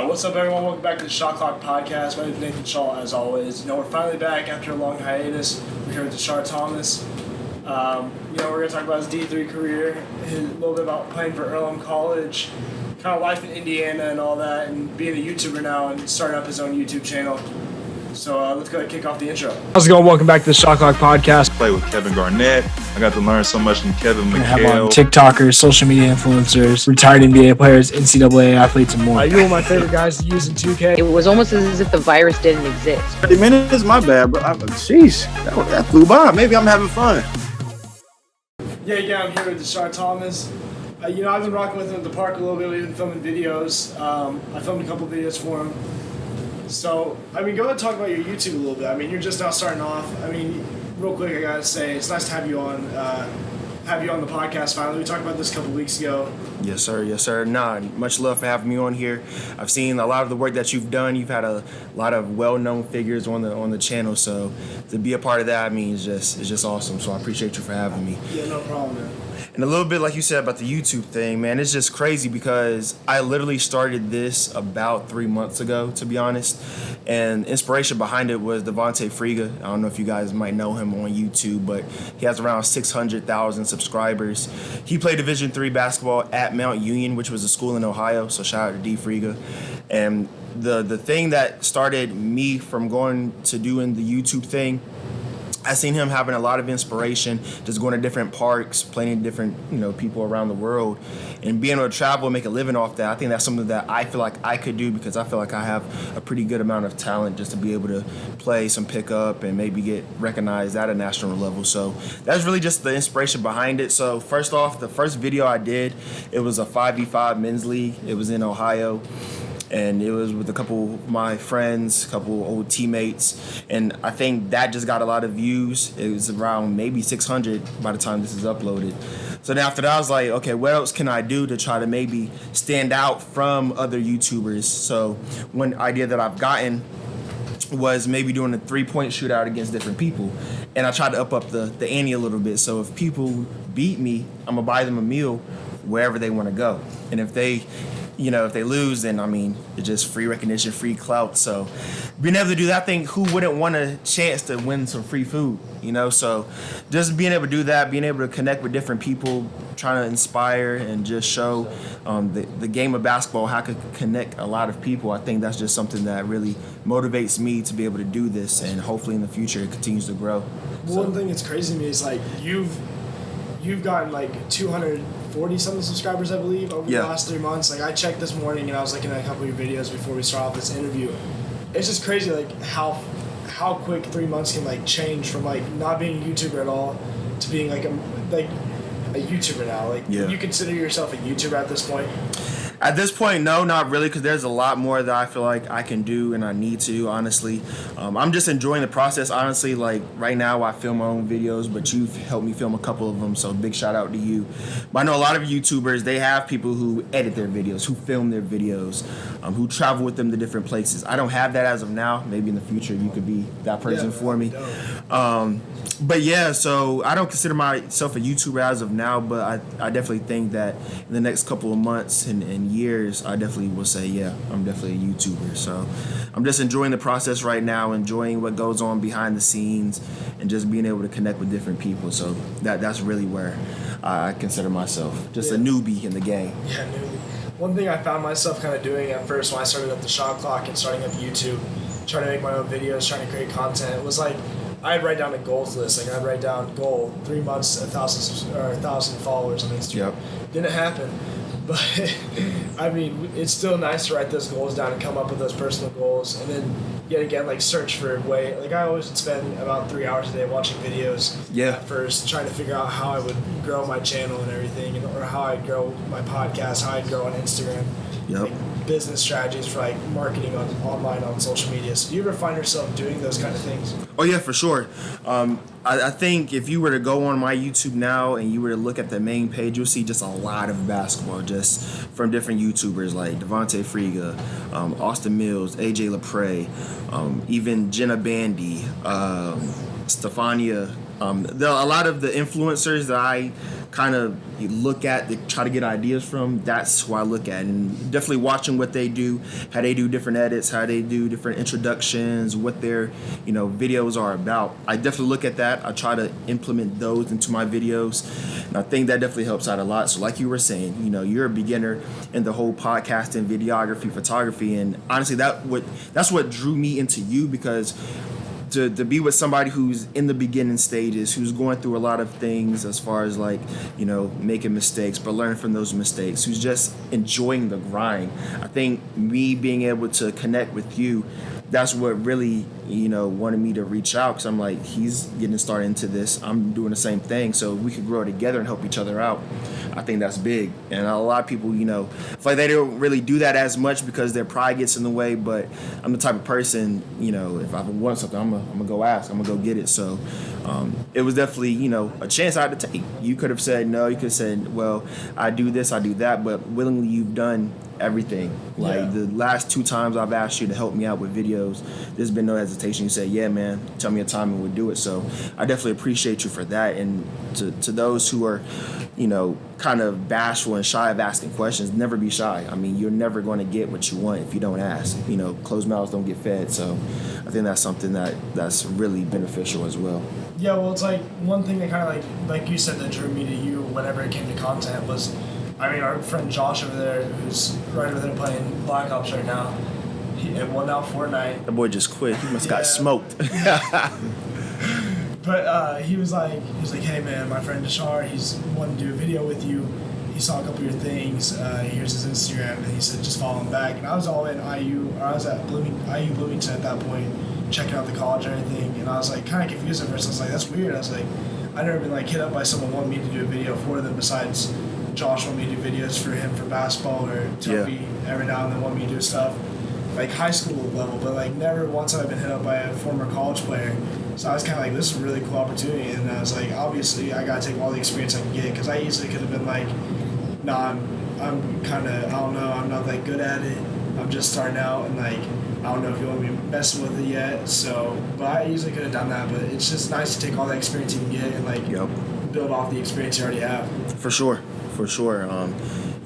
What's up, everyone? Welcome back to the Shot Clock Podcast. My name is Nathan Shaw, as always. We're finally back after a long hiatus. We're here with Deshaun Thomas. We're going to talk about his D3 career, a little bit about playing for Earlham College, kind of life in Indiana and all that, and being a YouTuber now and starting up his own YouTube channel. So let's go ahead and kick off the intro. How's it going? Welcome back to the Shot Clock Podcast. Play with Kevin Garnett. I got to learn so much from Kevin McHale. Have on TikTokers, social media influencers, retired NBA players, NCAA athletes, and more. You're one of my favorite guys to use in 2K. It was almost as if the virus didn't exist. 30 minutes, my bad, bro. Jeez, that flew by. Maybe I'm having fun. Yeah, I'm here with Deshaun Thomas. I've been rocking with him at the park a little bit. We've been filming videos. I filmed a couple videos for him. So, go ahead and talk about your YouTube a little bit. You're just now starting off. Real quick, I gotta say, it's nice to have you on the podcast finally. We talked about this a couple weeks ago. Yes, sir. Nah, much love for having me on here. I've seen a lot of the work that you've done. You've had a lot of well-known figures on the channel, so to be a part of that, it's just awesome. So I appreciate you for having me. Yeah, no problem, man. And a little bit like you said about the YouTube thing, man, it's just crazy because I literally started this about 3 months ago, to be honest. And inspiration behind it was Devontae Friga. I don't know if you guys might know him on YouTube, but he has around 600,000 subscribers. He played Division III basketball at Mount Union, which was a school in Ohio, so shout out to D. Friga. And the thing that started me from going to doing the YouTube thing, I seen him having a lot of inspiration, just going to different parks, playing different, people around the world, and being able to travel and make a living off that. I think that's something that I feel like I could do because I feel like I have a pretty good amount of talent just to be able to play some pickup and maybe get recognized at a national level. So that's really just the inspiration behind it. So first off, the first video I did, it was a 5v5 men's league. It was in Ohio. And it was with a couple of my friends, a couple old teammates, and I think that just got a lot of views. It was around maybe 600 by the time this is uploaded. So then after that, I was like, okay, what else can I do to try to maybe stand out from other YouTubers? So one idea that I've gotten was maybe doing a 3-point shootout against different people. And I tried to up the ante a little bit. So if people beat me, I'm going to buy them a meal wherever they want to go. And if they lose, then it's just free recognition, free clout. So being able to do that thing, who wouldn't want a chance to win some free food, So just being able to do that, being able to connect with different people, trying to inspire and just show the game of basketball, how it could connect a lot of people. I think that's just something that really motivates me to be able to do this, and hopefully in the future it continues to grow. One thing that's crazy to me is you've gotten 240 something subscribers, I believe, over the last 3 months. I checked this morning and I was looking at a couple of your videos before we start off this interview. It's just crazy how quick 3 months can change from not being a YouTuber at all to being a YouTuber now. You consider yourself a YouTuber at this point? At this point, no, not really, because there's a lot more that I feel like I can do and I need to, honestly. I'm just enjoying the process, honestly. Right now, I film my own videos, but you've helped me film a couple of them, so big shout out to you. But I know a lot of YouTubers, they have people who edit their videos, who film their videos, who travel with them to different places. I don't have that as of now. Maybe in the future, you could be that person for me. But yeah, so I don't consider myself a YouTuber as of now, but I definitely think that in the next couple of months and years, I definitely will say, yeah, I'm definitely a YouTuber. So I'm just enjoying the process right now, enjoying what goes on behind the scenes, and just being able to connect with different people. So that's really where I consider myself just a newbie in the game. Yeah, newbie. One thing I found myself kind of doing at first when I started up the Shot Clock and starting up YouTube, trying to make my own videos, trying to create content, was I'd write down a goals list. I'd write down goal 3 months, 1,000 followers on Instagram. Yep. Didn't happen, but it's still nice to write those goals down and come up with those personal goals, and then yet again search for a way. I always would spend about 3 hours a day watching videos. Yeah. At first, trying to figure out how I would grow my channel and everything, or how I'd grow my podcast, how I'd grow on Instagram. Yep. Business strategies for marketing online on social media. So do you ever find yourself doing those kind of things? Oh yeah, for sure. I think if you were to go on my YouTube now and you were to look at the main page, you'll see just a lot of basketball, just from different YouTubers like Devontae Friga, Austin Mills, AJ Lepre, even Jenna Bandy, Stefania There are a lot of the influencers that I kind of look at to try to get ideas from. That's who I look at, and definitely watching what they do, how they do different edits, how they do different introductions, what their videos are about. I definitely look at that. I try to implement those into my videos, and I think that definitely helps out a lot. So like you were saying, you're a beginner in the whole podcasting, videography, photography, and honestly that's what drew me into you, because to be with somebody who's in the beginning stages, who's going through a lot of things as far as making mistakes, but learning from those mistakes, who's just enjoying the grind. I think me being able to connect with you, that's what really, wanted me to reach out, because I'm like, he's getting started into this. I'm doing the same thing, so we could grow together and help each other out. I think that's big. And a lot of people, feel like they don't really do that as much because their pride gets in the way, but I'm the type of person, if I want something, I'm gonna go ask, I'm gonna go get it. So it was definitely, a chance I had to take. You could have said no, you could have said, well, I do this, I do that, but willingly you've done everything. The last 2 times I've asked you to help me out with videos, there's been no hesitation. You said, yeah, man, tell me a time and we'll do it. So I definitely appreciate you for that. And to those who are, kind of bashful and shy of asking questions, never be shy. I mean, you're never going to get what you want if you don't ask. Closed mouths don't get fed. So I think that's something that's really beneficial as well. Yeah, well, it's like one thing that kind of like you said that drew me to you whenever it came to content was, our friend Josh over there, who's right over there playing Black Ops right now. Now Fortnite. That boy just quit. He must got smoked. But he was like, hey man, my friend Deshar, he's wanting to do a video with you. He saw a couple of your things. Here's his Instagram, and he said just follow him back. And I was all in IU, or I was at IU Bloomington at that point, checking out the college and everything. And I was like kind of confused at first. I was like, that's weird. I was like, I've never been hit up by someone wanting me to do a video for them besides Josh wanted me to do videos for him for basketball, or Toby every now and then wanted me to do stuff high school level, but never once have I been hit up by a former college player. So I was kind of like, this is a really cool opportunity, and I was like, obviously I gotta take all the experience I can get, because I easily could have been like, nah, I'm kind of, I don't know, I'm not that good at it, I'm just starting out, and I don't know if you want me messing with it yet. So, but I easily could have done that, but it's just nice to take all the experience you can get and build off the experience you already have. For sure.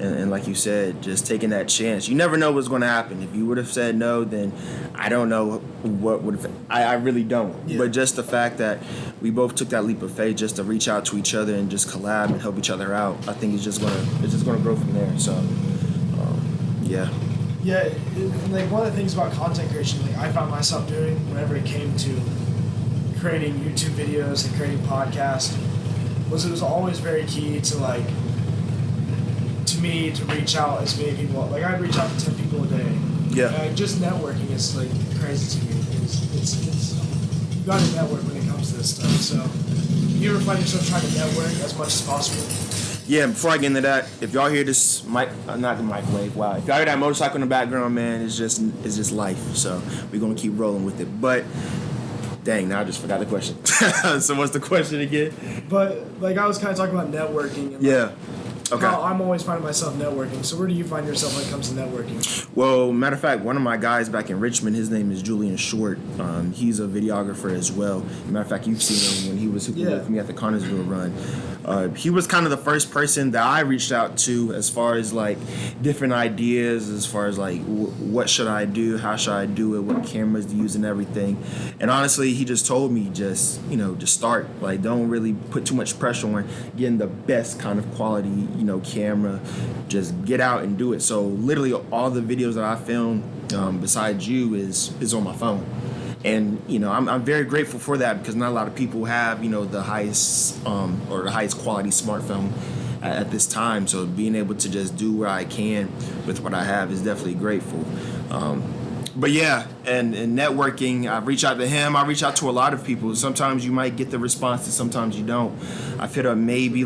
And like you said, just taking that chance. You never know what's going to happen. If you would have said no, then I don't know what would have. I really don't. Yeah. But just the fact that we both took that leap of faith just to reach out to each other and just collab and help each other out, I think it's just gonna grow from there. So, yeah. Yeah, one of the things about content creation, I found myself doing whenever it came to creating YouTube videos and creating podcasts, was it was always very key to to me to reach out as many people. I'd reach out to 10 people a day. Yeah. And just networking is crazy to me. It's you got to network when it comes to this stuff. So you ever find yourself trying to network as much as possible? Yeah, before I get into that, if y'all hear this not the microwave, wow. If y'all hear that motorcycle in the background, man, it's just life. So we're gonna keep rolling with it. But dang, now I just forgot the question. So what's the question again? But I was kind of talking about networking. And yeah. Okay. How I'm always finding myself networking. So where do you find yourself when it comes to networking? Well, matter of fact, one of my guys back in Richmond, his name is Julian Short. He's a videographer as well. Matter of fact, you've seen him when he was hooping with me at the Connorsville run. He was kind of the first person that I reached out to as far as different ideas, as far as what should I do, how should I do it, what cameras to use and everything. And honestly, he just told me just start. Don't really put too much pressure on getting the best kind of quality camera. Just get out and do it. So literally all the videos that I filmed besides you is on my phone. And I'm very grateful for that, because not a lot of people have the highest or the highest quality smartphone at this time. So being able to just do what I can with what I have is definitely grateful. But yeah, and networking, I reach out to him. I reach out to a lot of people. Sometimes you might get the responses, sometimes you don't. I've hit up maybe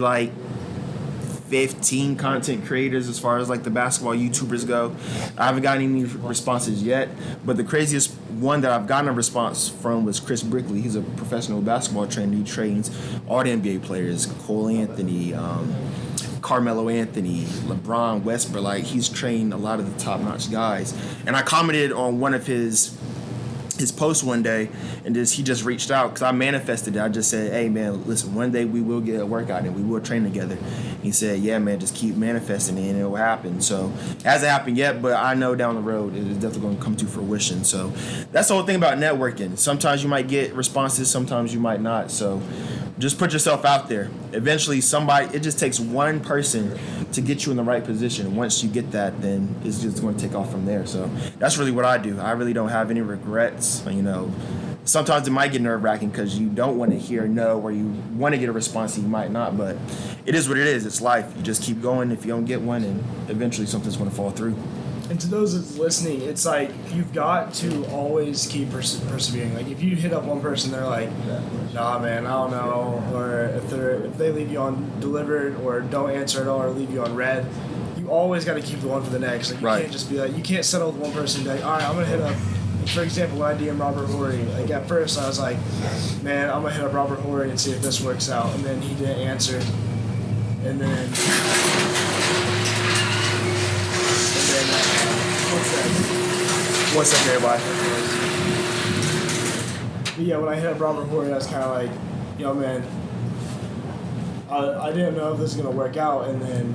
15 content creators as far as the basketball YouTubers go. I haven't gotten any responses yet, but the craziest one that I've gotten a response from was Chris Brickley. He's a professional basketball trainer. He trains all the NBA players, Cole Anthony, Carmelo Anthony, LeBron, Westbrook. He's trained a lot of the top-notch guys. And I commented on one of his his post one day, and he just reached out because I manifested it. I just said, hey man, listen, one day we will get a workout and we will train together. He said, yeah man, just keep manifesting it and it will happen. So it hasn't happened yet, but I know down the road it is definitely going to come to fruition. So that's the whole thing about networking. Sometimes you might get responses, sometimes you might not. So just put yourself out there. Eventually it just takes one person to get you in the right position. Once you get that, then it's just going to take off from there. So that's really what I do. I really don't have any regrets. You know, sometimes it might get nerve-wracking because you don't want to hear no, or you want to get a response and you might not, but it is what it is. It's life. You just keep going. If you don't get one, and eventually something's going to fall through. And to those that's listening, it's like you've got to always keep persevering. Like if you hit up one person, they're like, "Nah, man, I don't know," or if they leave you on delivered or don't answer at all or leave you on red, you always got to keep the one for the next. Like you can't just be like, you can't settle with one person and be like, "All right, I'm gonna hit up." For example, when I DM Robert Horry, like at first I was like, "Man, I'm gonna hit up Robert Horry and see if this works out," and then he didn't answer, and then. One second, everybody. But yeah, when I hit up Robert Horry, I was kind of like, yo, man, I didn't know if this was going to work out. And then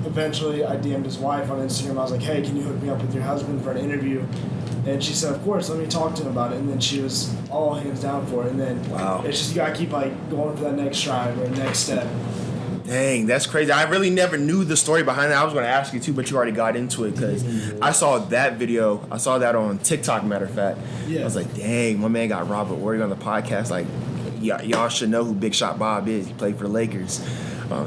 eventually I DM'd his wife on Instagram. I was like, hey, can you hook me up with your husband for an interview? And she said, of course, let me talk to him about it. And then she was all hands down for it. And then it's just you got to keep like going for that next stride or next step. Dang, that's crazy. I really never knew the story behind it. I was going to ask you too, but you already got into it because I saw that video. I saw that on TikTok, matter of fact. Yeah. I was like, dang, my man got Robert Horry on the podcast. Like, y'all should know who Big Shot Bob is. He played for the Lakers.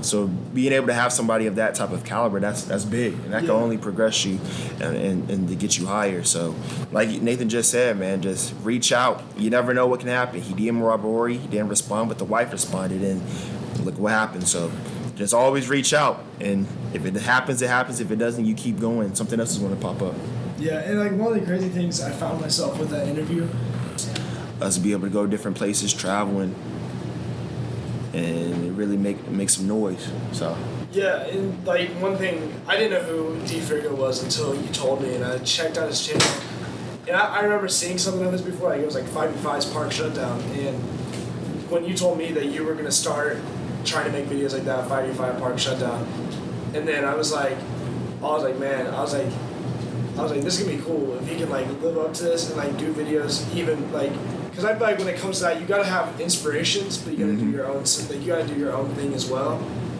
So being able to have somebody of that type of caliber, that's big. And that can only progress you and to get you higher. So like Nathan just said, man, just reach out. You never know what can happen. He DM'd Robert Horry. He didn't respond, but the wife responded, and look what happened. So just always reach out, and if it happens, it happens. If it doesn't, you keep going. Something else is going to pop up. Yeah, and like one of the crazy things I found myself with that interview, us to be able to go to different places, traveling, and really make some noise. So yeah, and like one thing, I didn't know who DIII was until you told me, and I checked out his channel, and I remember seeing something of this before. Like it was like 5v5's Park Shutdown, and when you told me that you were gonna start trying to make videos like that, 5v5 Park Shutdown, and then I was like, man, this is gonna be cool if he can like live up to this and like do videos, even like, because I feel like when it comes to that, you gotta have inspirations, but you gotta do your own, like you gotta do your own thing as well,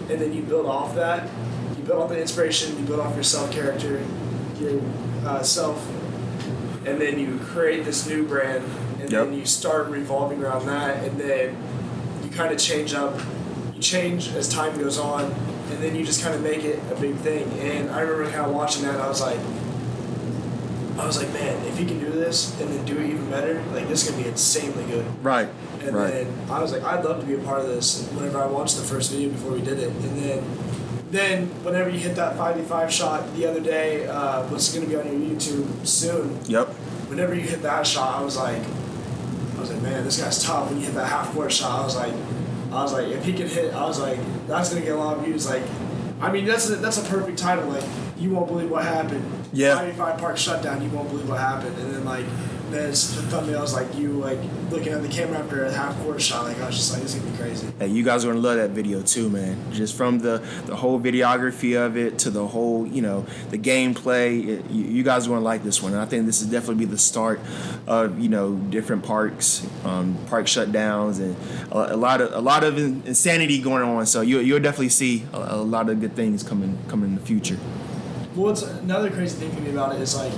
and then you build off that. You build off the inspiration, you build off your character, your self, and then you create this new brand, and then you start revolving around that, and then you kind of change up. You change as time goes on, and then you just kind of make it a big thing. And I remember kind of watching that, and I was like, man, if he can do this and then do it even better, like this is gonna be insanely good. Right. And then I was like, I'd love to be a part of this. And whenever I watched the first video before we did it, and then whenever you hit that 5v5 shot the other day, what's gonna be on your YouTube soon. Yep. Whenever you hit that shot, I was like, man, this guy's tough. When you hit that half-court shot, I was like, if he can hit, I was like, that's gonna get a lot of views. Like, I mean, that's a perfect title. Like, you won't believe what happened. Yeah. 5v5 Park Shutdown, you won't believe what happened. And then like, there's the thumbnails like you like looking at the camera after a half-court shot. Like, I was just like, this is gonna be crazy. Hey, you guys are gonna love that video too, man. Just from the whole videography of it to the whole, the gameplay. You guys are gonna like this one, and I think this is definitely be the start of different parks, park shutdowns, and a lot of insanity going on. So you'll definitely see a lot of good things coming in the future. Well, what's another crazy thing for me about it is like,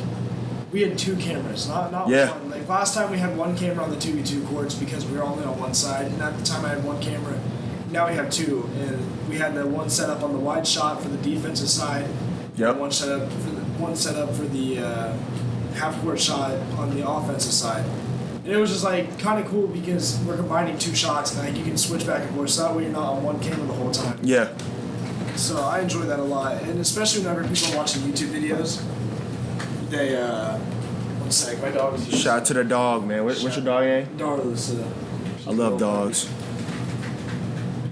we had two cameras, not one. Like last time we had one camera on the 2v2 courts because we were only on one side, and at the time I had one camera. Now we have two, and we had the one set up on the wide shot for the defensive side. Yep. And one set up for the half court shot on the offensive side. And it was just like kind of cool because we're combining two shots, and like you can switch back and forth. So that way you're not on one camera the whole time. Yeah. So I enjoy that a lot, and especially whenever people are watching YouTube videos. They, one sec, my dog is... Shout out to the dog, man. What's your dog name? Darla. I love dogs.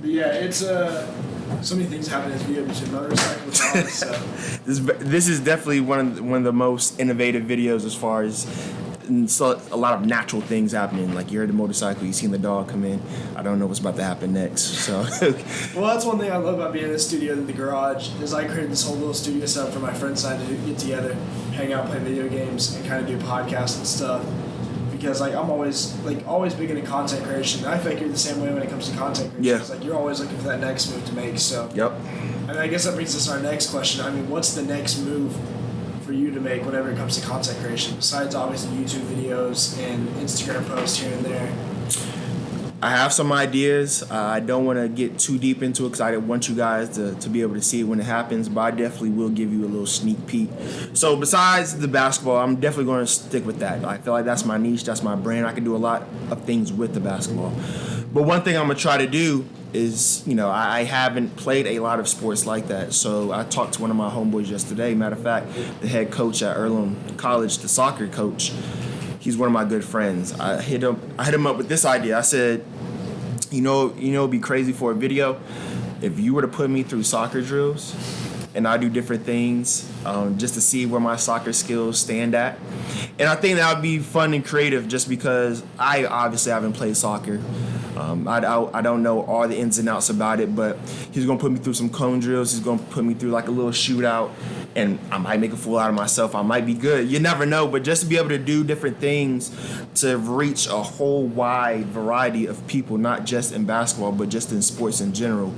But yeah, it's, so many things happen in this video between motorcycles and dogs, so... This is definitely one of the most innovative videos as far as and so a lot of natural things happening. Like you heard the motorcycle, you seen the dog come in. I don't know what's about to happen next. So, well, that's one thing I love about being in the studio in the garage is I created this whole little studio setup for my friends and I to get together, hang out, play video games, and kind of do podcasts and stuff. Because like I'm always big into content creation. And I feel like you're the same way when it comes to content creation. Yeah. It's like you're always looking for that next move to make. So. Yep. I mean, I guess that brings us to our next question. I mean, what's the next move for you to make whenever it comes to content creation, besides obviously YouTube videos and Instagram posts here and there? I have some ideas. I don't want to get too deep into it because I want you guys to be able to see it when it happens, but I definitely will give you a little sneak peek. So besides the basketball, I'm definitely going to stick with that. I feel like that's my niche, that's my brand. I can do a lot of things with the basketball. But one thing I'm going to try to do is, I haven't played a lot of sports like that. So I talked to one of my homeboys yesterday. Matter of fact, the head coach at Earlham College, the soccer coach, he's one of my good friends. I hit him up with this idea. I said, it'd be crazy for a video if you were to put me through soccer drills and I do different things just to see where my soccer skills stand at. And I think that would be fun and creative just because I obviously haven't played soccer. I don't know all the ins and outs about it, but he's going to put me through some cone drills. He's going to put me through like a little shootout, and I might make a fool out of myself. I might be good. You never know, but just to be able to do different things to reach a whole wide variety of people, not just in basketball, but just in sports in general.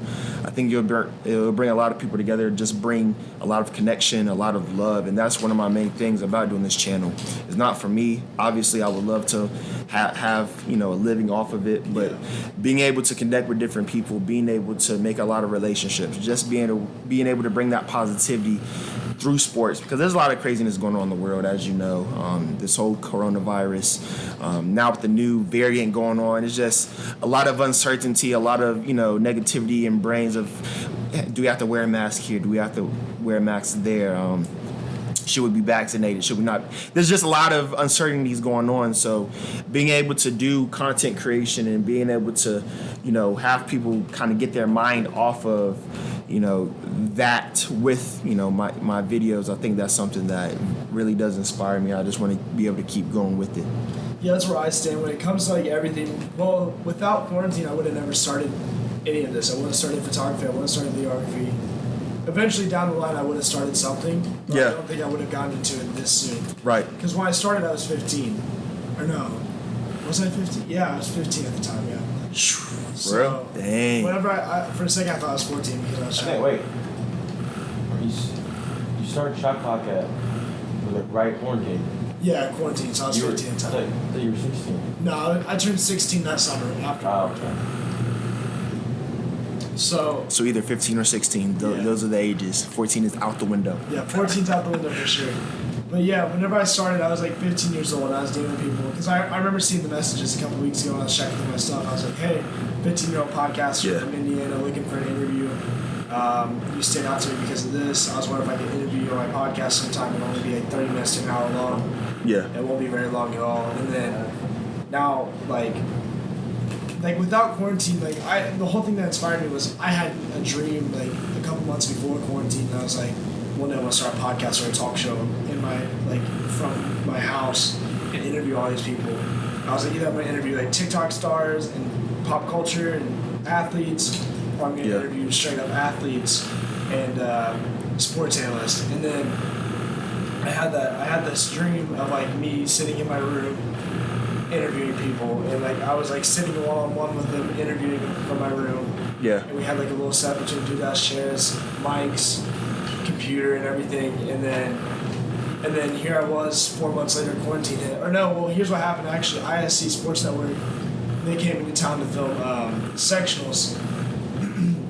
I think it'll bring a lot of people together, just bring a lot of connection, a lot of love, and that's one of my main things about doing this channel. It's not for me. Obviously, I would love to have a living off of it, but being able to connect with different people, being able to make a lot of relationships, just being able to bring that positivity through sports, because there's a lot of craziness going on in the world, as you know. This whole coronavirus, now with the new variant going on, it's just a lot of uncertainty, a lot of negativity in brains of, do we have to wear a mask here? Do we have to wear a mask there? Should we be vaccinated? Should we not? There's just a lot of uncertainties going on. So being able to do content creation and being able to, have people kind of get their mind off of, that with, my videos, I think that's something that really does inspire me. I just want to be able to keep going with it. Yeah, that's where I stand when it comes to like everything. Well, without quarantine, I would have never started any of this. I would have started photography. I would have started videography. Eventually, down the line, I would have started something. But I don't think I would have gotten into it this soon. Right. Because when I started, I was 15. Or no. Was I 15? Yeah, I was 15 at the time, yeah. So, dang. Whenever for a second, I thought I was 14 because I was Okay, wait. You started shot clock right quarantine. Yeah, quarantine, so I was 15 at the time. I thought you were 16. No, I turned 16 that summer after. Oh, okay. So either 15 or 16, those are the ages. 14 is out the window. Yeah, 14's out the window for sure. But yeah, whenever I started, I was like 15 years old and I was dealing with people. Because I remember seeing the messages a couple weeks ago when I was checking through my stuff. I was like, hey, 15-year-old podcaster from Indiana looking for an interview. You stayed out to me because of this. I was wondering if I could interview you on my podcast sometime. It'll only be like 30 minutes to an hour long. Yeah. It won't be very long at all. And then now, like without quarantine, the whole thing that inspired me was I had a dream like a couple months before quarantine. And I was like, one day I want to start a podcast or a talk show in my from my house and interview all these people. I was like, either I'm going to interview like TikTok stars and pop culture and athletes, or I'm going to interview straight up athletes and sports analysts. And then I had this dream of like me sitting in my room interviewing people, and I was sitting one-on-one with them, interviewing them from my room. Yeah. And we had a little set between two desk chairs, mics, computer, and everything. And then here I was 4 months later, quarantine hit. Or no, well, here's what happened. Actually, ISC Sports Network, they came into town to film sectionals,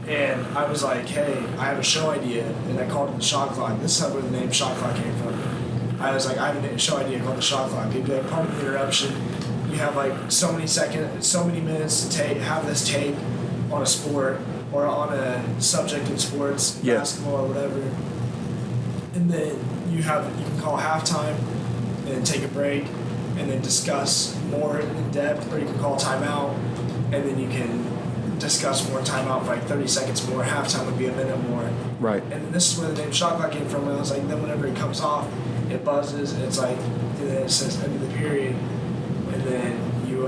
and I was like, hey, I have a show idea, and I called it the Shot Clock. This is where the name Shot Clock came from. I was like, I have a show idea called the Shot Clock. It'd be like part of the interruption. You have so many minutes to have this take on a sport or on a subject in sports, basketball or whatever. And then you can call halftime and then take a break and then discuss more in depth, or you can call timeout and then you can discuss more timeout for 30 seconds more. Halftime would be a minute more. Right. And this is where the name Shot Clock came from. And I was like, then whenever it comes off, it buzzes, and it's like, and then it says end of the period, and then you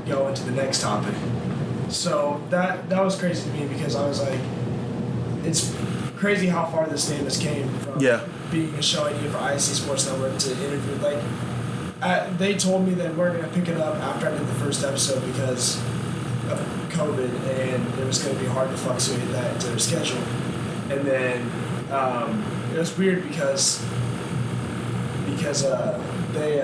go into the next topic. So that was crazy to me because I was like, it's crazy how far this name has came from being a show idea for ISC Sports Network to interview. Like, they told me that we're going to pick it up after I did the first episode because of COVID, and it was going to be hard to fluctuate that into their schedule. And then it was weird because they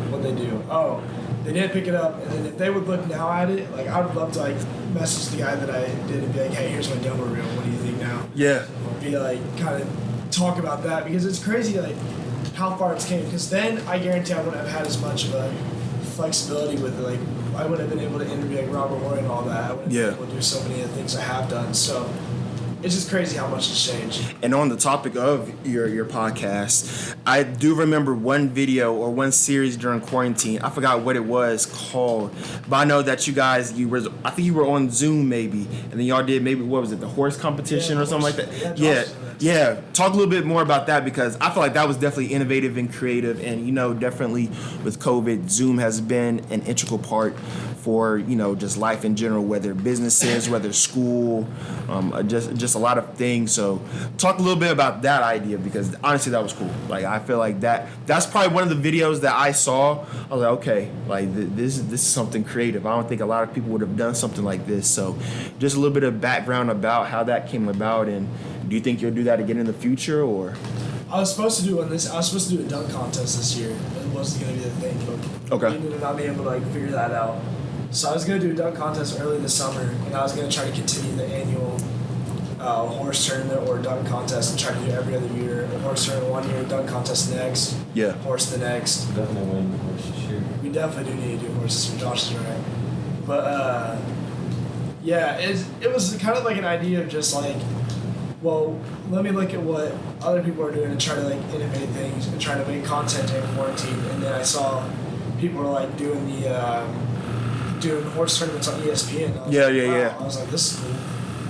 what they do? Oh, they didn't pick it up, and then if they would look now at it, like I would love to like message the guy that I did and be like, hey, here's my demo reel. What do you think now? Yeah. Be like kind of talk about that because it's crazy like how far it's came. Because then I guarantee I wouldn't have had as much of a flexibility with it. Like I wouldn't have been able to interview like Robert Horry and all that. I wouldn't have been able to do so many of the things I have done. So it's just crazy how much has changed. And on the topic of your podcast, I do remember one video or one series during quarantine. I forgot what it was called, but I know that you guys, I think you were on Zoom maybe, and then y'all did maybe, what was it, the horse competition or something like that? Yeah. Talk a little bit more about that because I feel like that was definitely innovative and creative, and definitely with COVID, Zoom has been an integral part for just life in general, whether businesses, whether school, just a lot of things. So talk a little bit about that idea because honestly that was cool. Like I feel like that's probably one of the videos that I saw. I was like, okay, like this is something creative. I don't think a lot of people would have done something like this. So just a little bit of background about how that came about, and do you think you'll do that again in the future or? I was supposed to do I was supposed to do a dunk contest this year. It wasn't going to be the thing, but we ended up not being able to like figure that out. So I was going to do a dunk contest early this summer, and I was going to try to continue the annual horse tournament or dunk contest and try to do every other year. A horse tournament one year, dunk contest next, horse the next. Definitely win the horse this year. We definitely do need to do horses for Josh is right. But it was kind of like an idea of just like, well, let me look at what other people are doing and try to like innovate things and try to make content during quarantine. And then I saw people were like doing horse tournaments on ESPN. I was like, this is cool.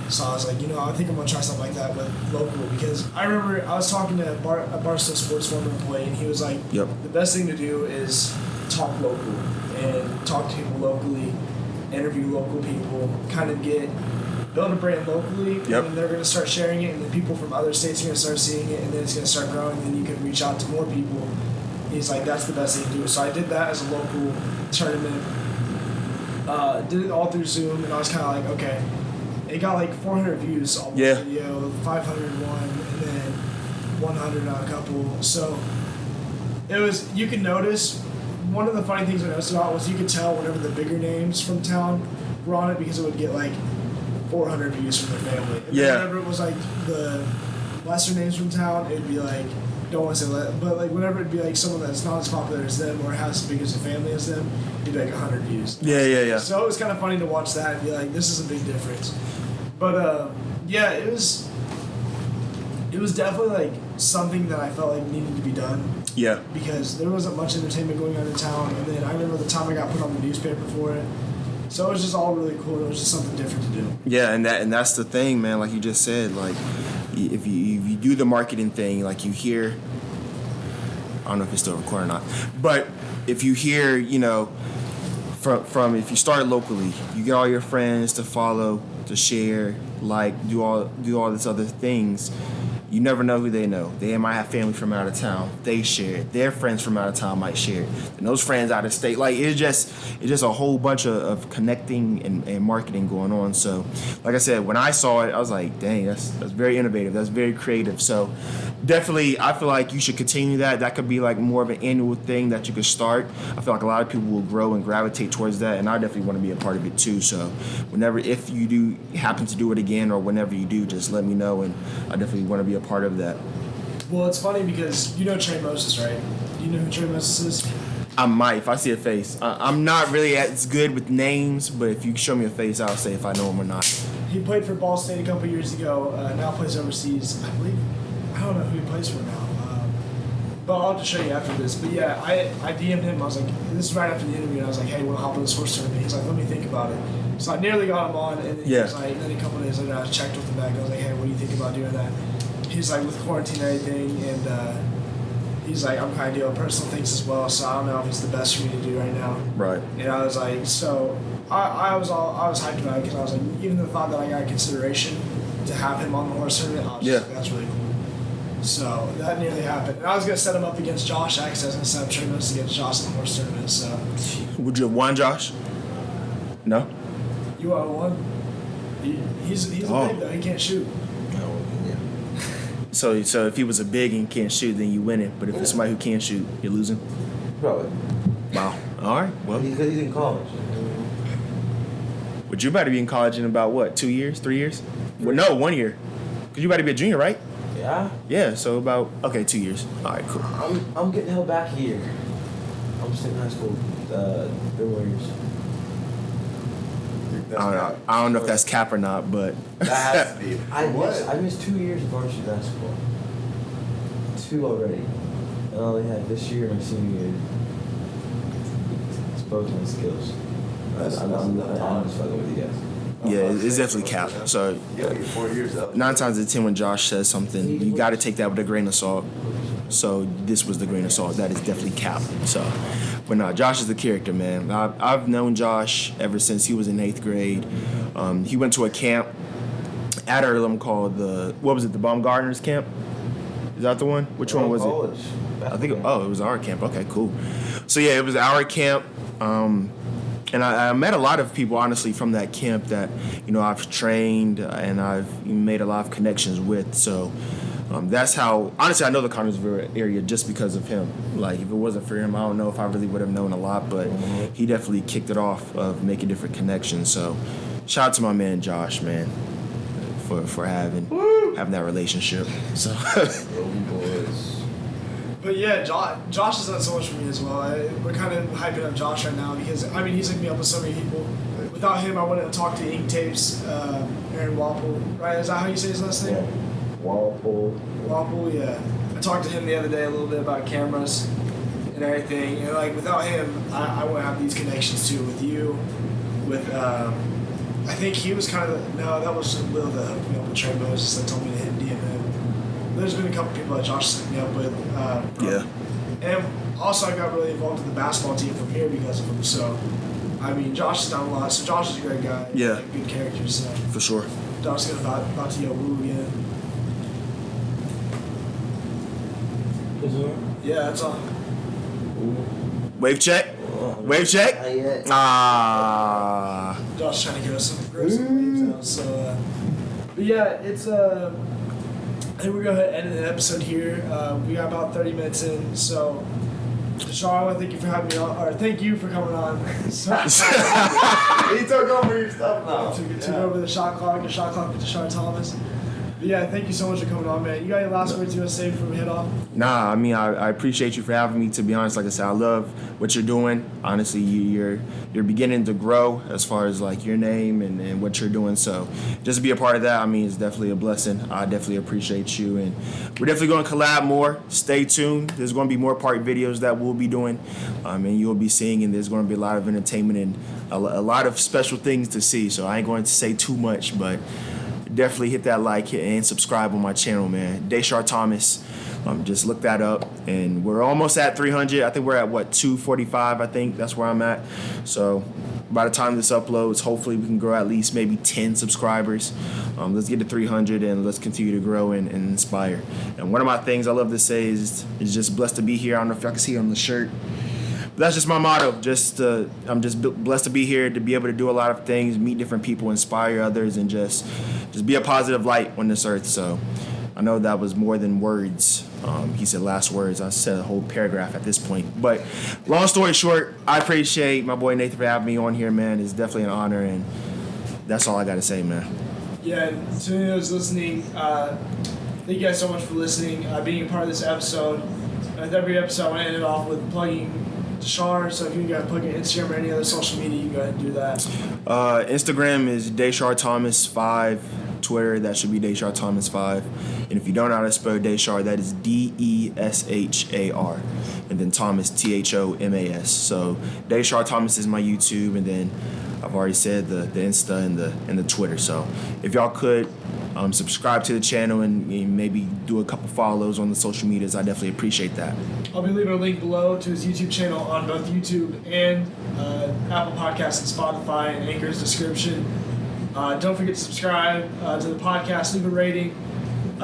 So I was like, I think I'm gonna try something like that with local because I remember I was talking to a Barstool Sports former employee, and he was like, the best thing to do is talk local and talk to people locally, interview local people, kind of build a brand locally, and then they're gonna start sharing it, and then people from other states are gonna start seeing it, and then it's gonna start growing, and then you can reach out to more people. He's like, that's the best thing to do. So I did that as a local tournament. Did it all through Zoom, and I was kind of like, okay. It got like 400 views on the video, 500 one, and then 100 on a couple. So you can notice, one of the funny things I noticed about was you could tell whenever the bigger names from town were on it because it would get like 400 views from their family. And then whenever it was like the lesser names from town, it'd be like, don't want to say that, but like whenever it'd be like someone that's not as popular as them or has as big as a family as them, it'd be like 100 views. Yeah. So it was kind of funny to watch that and be like, this is a big difference. But it was definitely like something that I felt like needed to be done. Yeah. Because there wasn't much entertainment going on in town, and then I remember the time I got put on the newspaper for it. So it was just all really cool. It was just something different to do. Yeah, and that's the thing, man. Like you just said, like if you do the marketing thing, like you hear, I don't know if it's still recording or not, but if you hear, from if you start locally, you get all your friends to follow, to share, like do all these other things. You never know who they know. They might have family from out of town. They share it. Their friends from out of town might share it. And those friends out of state. Like it's just a whole bunch of connecting and marketing going on. So like I said, when I saw it, I was like, dang, that's very innovative. That's very creative. So definitely I feel like you should continue that. That could be like more of an annual thing that you could start. I feel like a lot of people will grow and gravitate towards that, and I definitely want to be a part of it too. So if you do happen to do it again, or whenever you do, just let me know, and I definitely want to be a part of that. Well, it's funny because you know Trey Moses, right? Do you know who Trey Moses is? I might, if I see a face. I'm not really as good with names, but if you show me a face, I'll say if I know him or not. He played for Ball State a couple years ago, now plays overseas. I believe, I don't know who he plays for now. But I'll just show you after this. But yeah, I DM'd him. I was like, this is right after the interview, and I was like, hey, we'll hop on this horse tournament. He's like, let me think about it. So I nearly got him on, and then he was like, then a couple days later, I checked with him back. I was like, hey, what do you think about doing that? He's like, with quarantine and everything, and he's like, I'm kind of doing personal things as well, so I don't know if it's the best for me to do right now. Right. And I was like, so I was hyped about it because I was like, even the thought that I got consideration to have him on the horse tournament, I was just like, that's really cool. So that nearly happened. And I was going to set him up against Josh, actually. I was going to set up tournaments against Josh in the horse tournament, so. Would you have won, Josh? No? You are one. He's a big, though. He can't shoot. So if he was a big and can't shoot, then you win it. But if it's somebody who can't shoot, you're losing? Probably. Wow. All right. Well, He's in college. but you about to be in college in about, what, 2 years, 3 years? Well, no, 1 year. Because you about to be a junior, right? Yeah. Yeah, so about, 2 years. All right, cool. I'm getting held back here. I'm still in high school. The Warriors. I don't know if that's cap or not, but That has to be. I missed 2 years of varsity basketball. 2 already. And I only had this year and my senior year. It's both my skills. I'm just fucking with you guys. yeah, it's definitely cap. So Yeah, you're 4 years up. 9 times out of 10 when Josh says something, you got to take that with a grain of salt. So this was the grain of salt. That is definitely cap. So, but no, Josh is the character, man. I've known Josh ever since he was in 8th grade. He went to a camp at Earlham called the Baumgartner's camp? Is that the one? Which one was college. it? I think, it was our camp. Okay, cool. So yeah, it was our camp. And I met a lot of people, honestly, from that camp that, I've trained and I've made a lot of connections with. So that's how, honestly, I know the Connersville area just because of him. Like, if it wasn't for him, I don't know if I really would have known a lot, but he definitely kicked it off of making different connections. So shout out to my man, Josh, man, for having that relationship. So. Boys. But yeah, Josh has done so much for me as well. We're kind of hyping up Josh right now because, he's hooked me up with so many people. Without him, I wouldn't have talked to Ink Tapes, Aaron Wapple, right? Is that how you say his last name? Yeah. Wapple, yeah. I talked to him the other day a little bit about cameras and everything. And, without him, I wouldn't have these connections, too, with you, with, I think he was kind of, that was Will that hooked me up with Trey Moses that told me to hit DM him. There's been a couple people that Josh hooked me up with. Yeah. And also, I got really involved in the basketball team from here because of him. So, Josh has done a lot. So, Josh is a great guy. Yeah. Good character. So. For sure. Josh is about to yell woo again. Yeah, that's all. Wave check. Wave check. Ah. Josh trying to give us some gross waves out. So, but yeah, it's I think we're gonna end the episode here. We got about 30 minutes in, so. Deshaun, thank you for having me on, or thank you for coming on. He took over your stuff now. Took over the shot clock with Deshaun Thomas. But yeah, thank you so much for coming on, man. You got any last words you want to say before we head off? Nah, I appreciate you for having me. To be honest, like I said, I love what you're doing. Honestly, you're beginning to grow as far as like your name and what you're doing. So just to be a part of that, it's definitely a blessing. I definitely appreciate you, and we're definitely going to collab more. Stay tuned. There's going to be more part videos that we'll be doing, and you'll be seeing, and there's going to be a lot of entertainment and a lot of special things to see. So I ain't going to say too much, but definitely hit that like and subscribe on my channel, man. DIII Thomas. Just look that up. And we're almost at 300. I think we're at, 245, I think. That's where I'm at. So by the time this uploads, hopefully we can grow at least maybe 10 subscribers. Let's get to 300 and let's continue to grow and inspire. And one of my things I love to say is just blessed to be here. I don't know if y'all can see it on the shirt. That's just my motto. I'm just blessed to be here, to be able to do a lot of things, meet different people, inspire others, and just be a positive light on this earth. So I know that was more than words. He said last words. I said a whole paragraph at this point. But long story short, I appreciate my boy Nathan for having me on here, man. It's definitely an honor, and that's all I got to say, man. Yeah, and to those listening, thank you guys so much for listening, being a part of this episode. With every episode, I want to end it off with plugging Deshaun, so if you got to plug your Instagram or any other social media, you go ahead and do that. Instagram is DIII Thomas 5. Twitter, that should be DIII Thomas 5. And if you don't know how to spell Deshar, that is DESHAR. And then Thomas, THOMAS. So DIII Thomas is my YouTube, and then I've already said the Insta and the Twitter. So if y'all could subscribe to the channel and maybe do a couple follows on the social medias. I definitely appreciate that. I'll be leaving a link below to his YouTube channel on both YouTube and Apple Podcasts and Spotify and Anchor's description. Don't forget to subscribe to the podcast, leave a rating.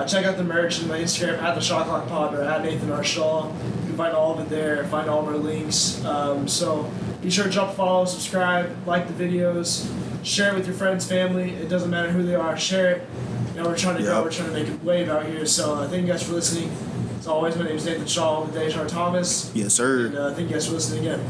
Check out the merch on my Instagram at the Shot Clock Pod or at Nathan R. Shaw. You can find all of it there, find all of our links. So be sure to drop a follow, subscribe, like the videos, share it with your friends, family. It doesn't matter who they are, share it. We're trying to grow, we're trying to make a wave out here. So thank you guys for listening. As always, my name is Nathan Shaw with Dejar Thomas. Yes, sir. And thank you guys for listening again.